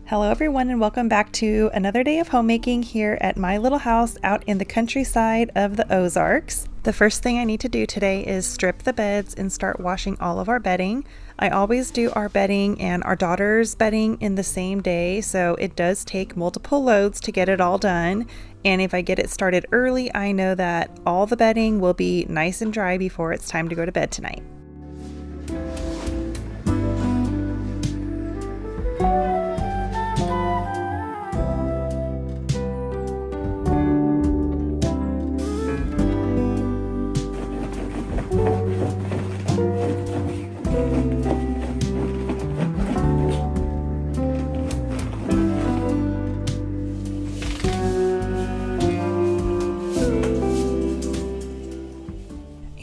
Hello everyone and welcome back to another day of homemaking here at my little house out in the countryside of the Ozarks. The first thing I need to do today is strip the beds and start washing all of our bedding. I always do our bedding and our daughter's bedding in the same day, so it does take multiple loads to get it all done. And if I get it started early, I know that all the bedding will be nice and dry before it's time to go to bed tonight.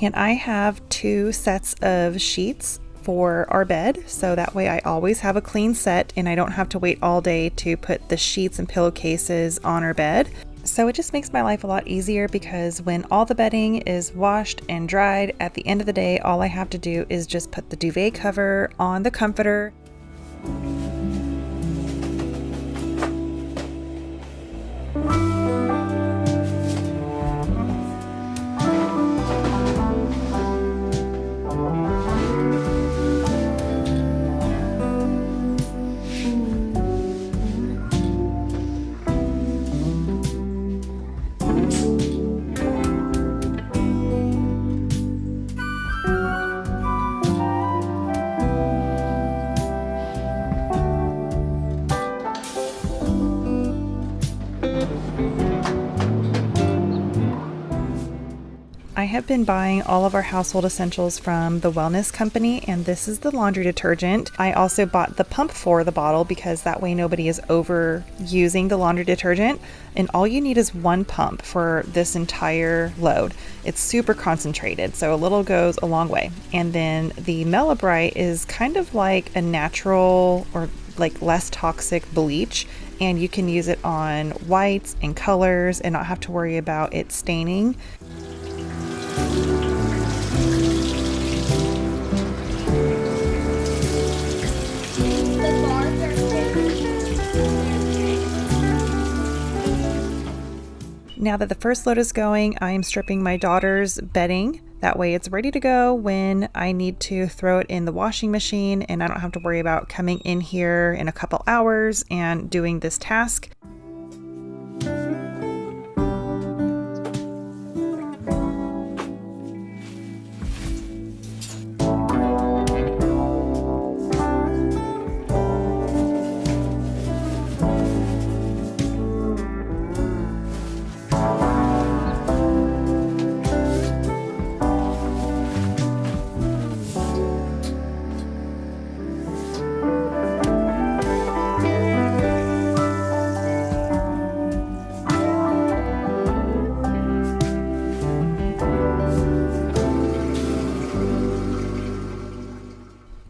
And I have 2 sets of sheets for our bed, so that way I always have a clean set and I don't have to wait all day to put the sheets and pillowcases on our bed. So it just makes my life a lot easier because when all the bedding is washed and dried, at the end of the day, all I have to do is just put the duvet cover on the comforter. I have been buying all of our household essentials from the Wellness Company, and this is the laundry detergent. I also bought the pump for the bottle because that way nobody is overusing the laundry detergent. And all you need is 1 pump for this entire load. It's super concentrated, so a little goes a long way. And then the Melibrite is kind of like a natural or like less toxic bleach, and you can use it on whites and colors and not have to worry about it staining. Now that the first load is going, I am stripping my daughter's bedding. That way it's ready to go when I need to throw it in the washing machine and I don't have to worry about coming in here in a couple hours and doing this task.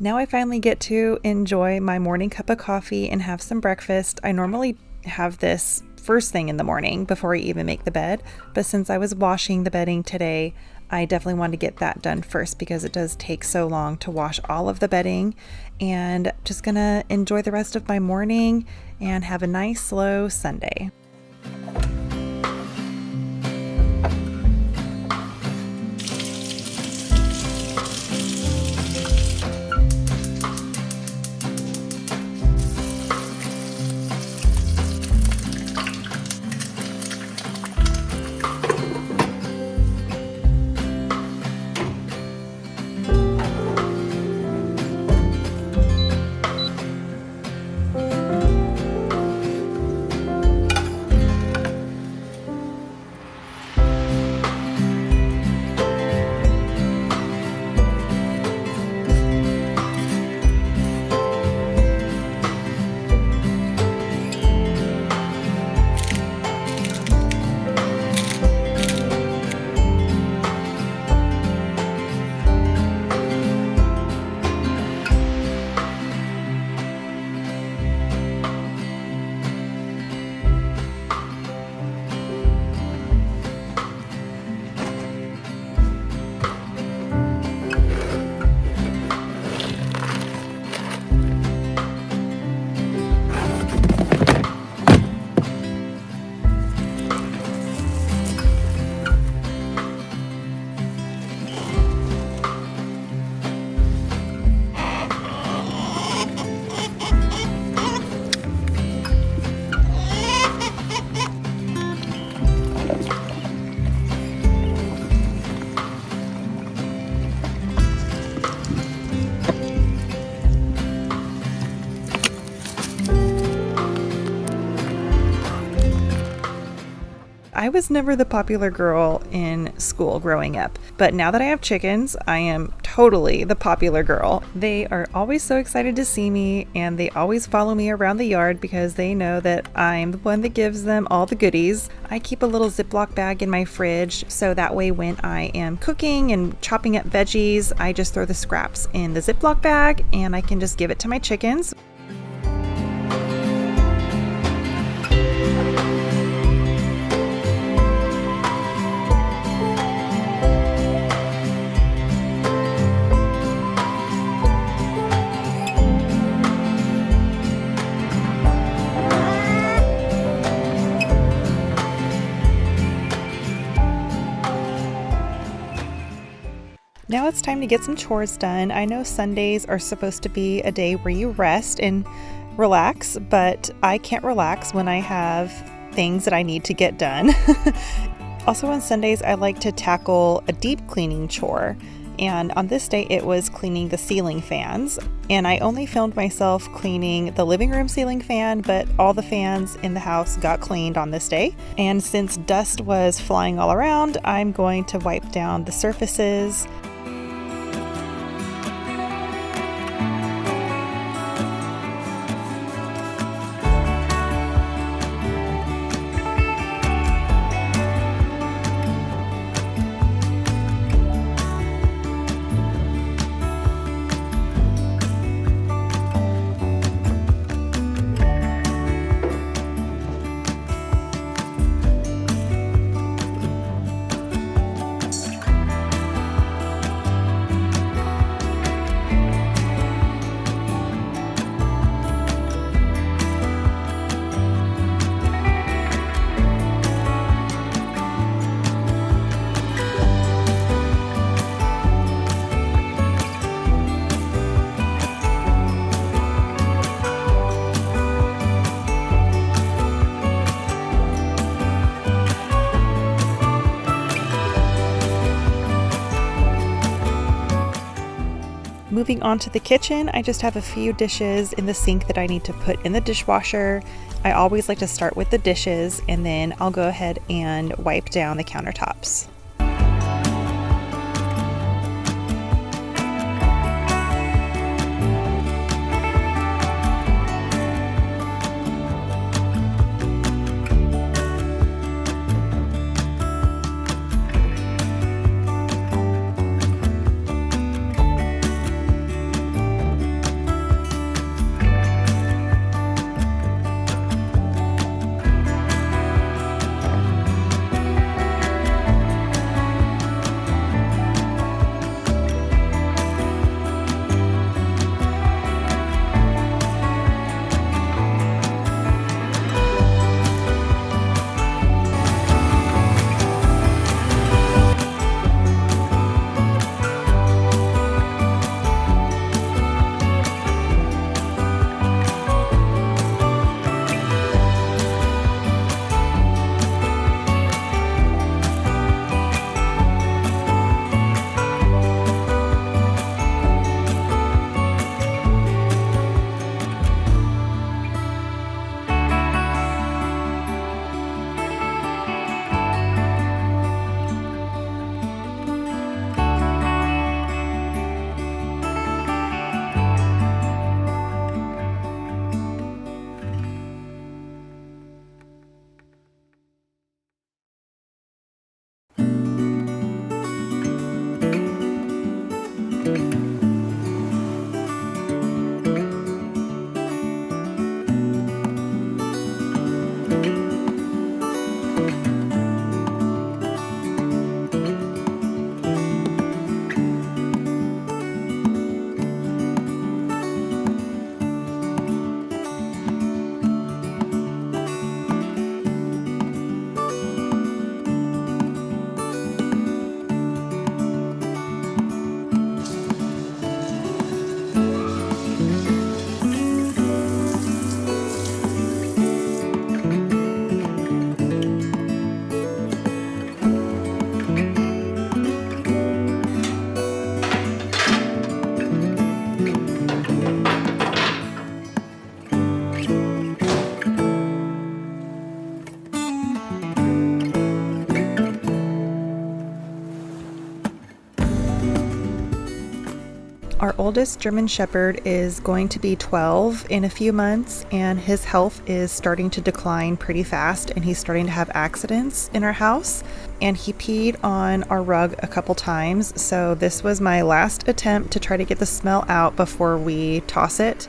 Now I finally get to enjoy my morning cup of coffee and have some breakfast. I normally have this first thing in the morning before I even make the bed, but since I was washing the bedding today, I definitely wanted to get that done first because it does take so long to wash all of the bedding. And just gonna enjoy the rest of my morning and have a nice slow Sunday. I was never the popular girl in school growing up, but now that I have chickens, I am totally the popular girl. They are always so excited to see me, and they always follow me around the yard because they know that I'm the one that gives them all the goodies. I keep a little Ziploc bag in my fridge, so that way when I am cooking and chopping up veggies, I just throw the scraps in the Ziploc bag and I can just give it to my chickens. Now it's time to get some chores done. I know Sundays are supposed to be a day where you rest and relax, but I can't relax when I have things that I need to get done. Also on Sundays, I like to tackle a deep cleaning chore. And on this day, it was cleaning the ceiling fans. And I only filmed myself cleaning the living room ceiling fan, but all the fans in the house got cleaned on this day. And since dust was flying all around, I'm going to wipe down the surfaces. Moving on to the kitchen, I just have a few dishes in the sink that I need to put in the dishwasher. I always like to start with the dishes and then I'll go ahead and wipe down the countertops. Our oldest German Shepherd is going to be 12 in a few months, and his health is starting to decline pretty fast, and he's starting to have accidents in our house. And he peed on our rug a couple times, so this was my last attempt to try to get the smell out before we toss it.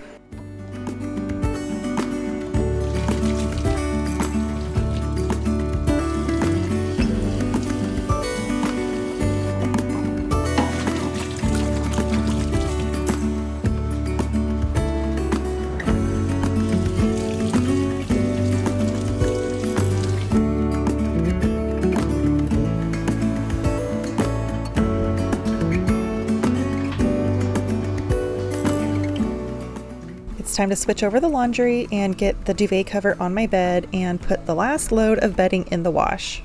It's time to switch over the laundry and get the duvet cover on my bed and put the last load of bedding in the wash.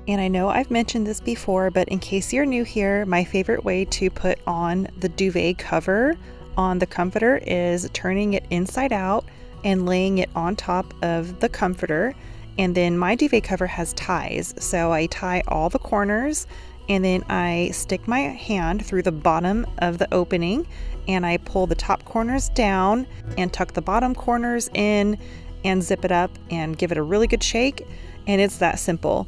And I know I've mentioned this before, but in case you're new here, my favorite way to put on the duvet cover on the comforter is turning it inside out and laying it on top of the comforter. And then my duvet cover has ties, so I tie all the corners, and then I stick my hand through the bottom of the opening and I pull the top corners down and tuck the bottom corners in and zip it up and give it a really good shake. And it's that simple.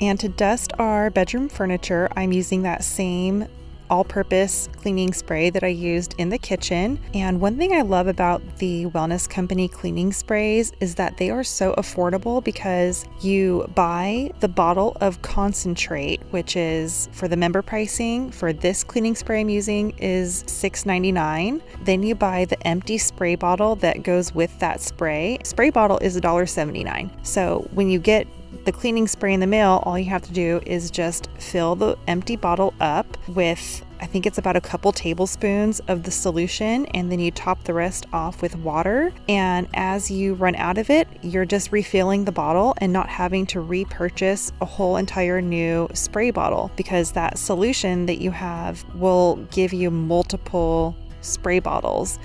And to dust our bedroom furniture, I'm using that same all-purpose cleaning spray that I used in the kitchen. And one thing I love about the Wellness Company cleaning sprays is that they are so affordable because you buy the bottle of concentrate, which is for the member pricing for this cleaning spray I'm using is $6.99. Then you buy the empty spray bottle that goes with that spray. Spray bottle is $1.79. So when you get the cleaning spray in the mail, all you have to do is just fill the empty bottle up with, I think it's about a couple tablespoons of the solution, and then you top the rest off with water. And as you run out of it, you're just refilling the bottle and not having to repurchase a whole entire new spray bottle, because that solution that you have will give you multiple spray bottles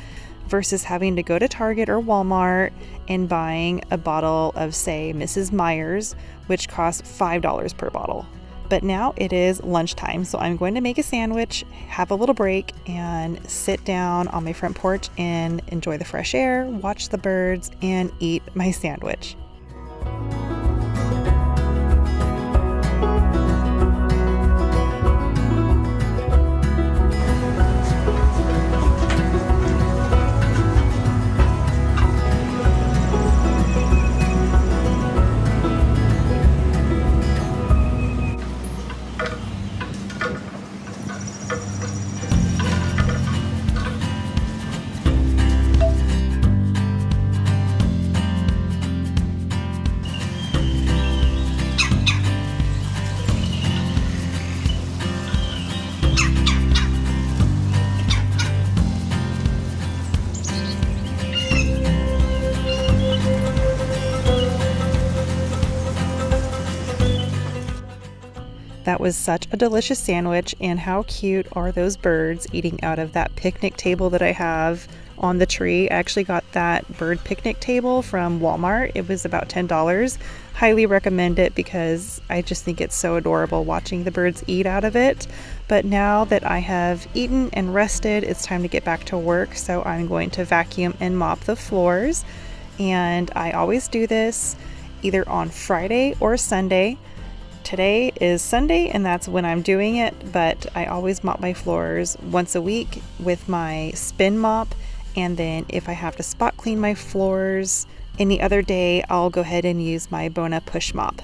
versus having to go to Target or Walmart and buying a bottle of, say, Mrs. Meyer's, which costs $5 per bottle. But now it is lunchtime, so I'm going to make a sandwich, have a little break, and sit down on my front porch and enjoy the fresh air, watch the birds, and eat my sandwich. That was such a delicious sandwich, and how cute are those birds eating out of that picnic table that I have on the tree. I actually got that bird picnic table from Walmart. It was about $10. Highly recommend it because I just think it's so adorable watching the birds eat out of it. But now that I have eaten and rested, it's time to get back to work. So I'm going to vacuum and mop the floors. And I always do this either on Friday or Sunday. Today is Sunday and that's when I'm doing it, but I always mop my floors once a week with my spin mop. And then if I have to spot clean my floors any other day, I'll go ahead and use my Bona push mop.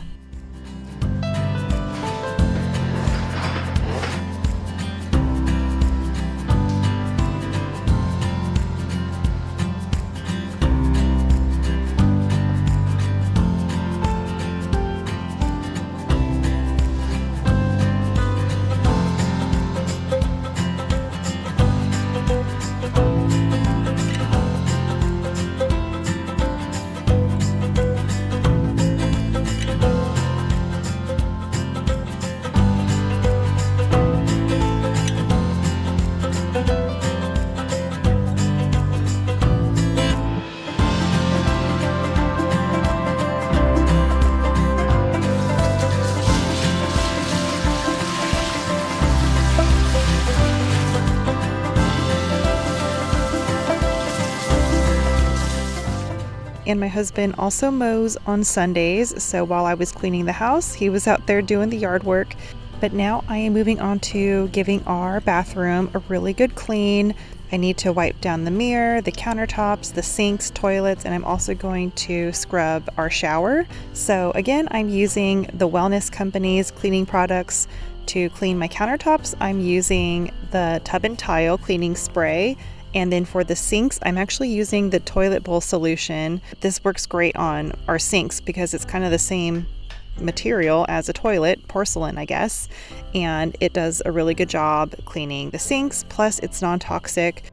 And my husband also mows on Sundays, so while I was cleaning the house, he was out there doing the yard work. But now I am moving on to giving our bathroom a really good clean. I need to wipe down the mirror, the countertops, the sinks, toilets, and I'm also going to scrub our shower. So again, I'm using the Wellness Company's cleaning products to clean my countertops. I'm using the Tub and Tile cleaning spray. And then for the sinks, I'm actually using the toilet bowl solution. This works great on our sinks because it's kind of the same material as a toilet, porcelain, I guess. And it does a really good job cleaning the sinks, plus it's non-toxic.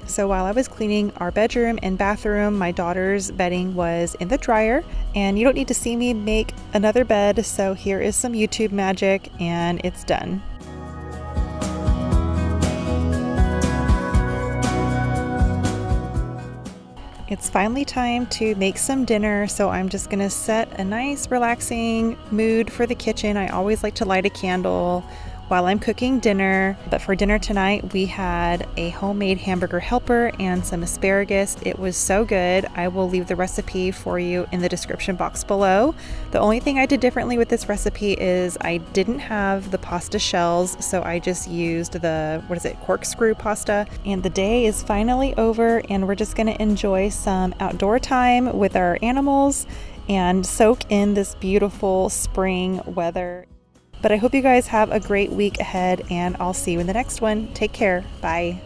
So while I was cleaning our bedroom and bathroom, my daughter's bedding was in the dryer, and you don't need to see me make another bed, so here is some YouTube magic and it's done. It's finally time to make some dinner, so I'm just gonna set a nice relaxing mood for the kitchen. I always like to light a candle while I'm cooking dinner, but for dinner tonight we had a homemade hamburger helper and some asparagus. It was so good. I will leave the recipe for you in the description box below. The only thing I did differently with this recipe is I didn't have the pasta shells, so I just used the, corkscrew pasta. And the day is finally over and we're just gonna enjoy some outdoor time with our animals and soak in this beautiful spring weather. But I hope you guys have a great week ahead, and I'll see you in the next one. Take care. Bye.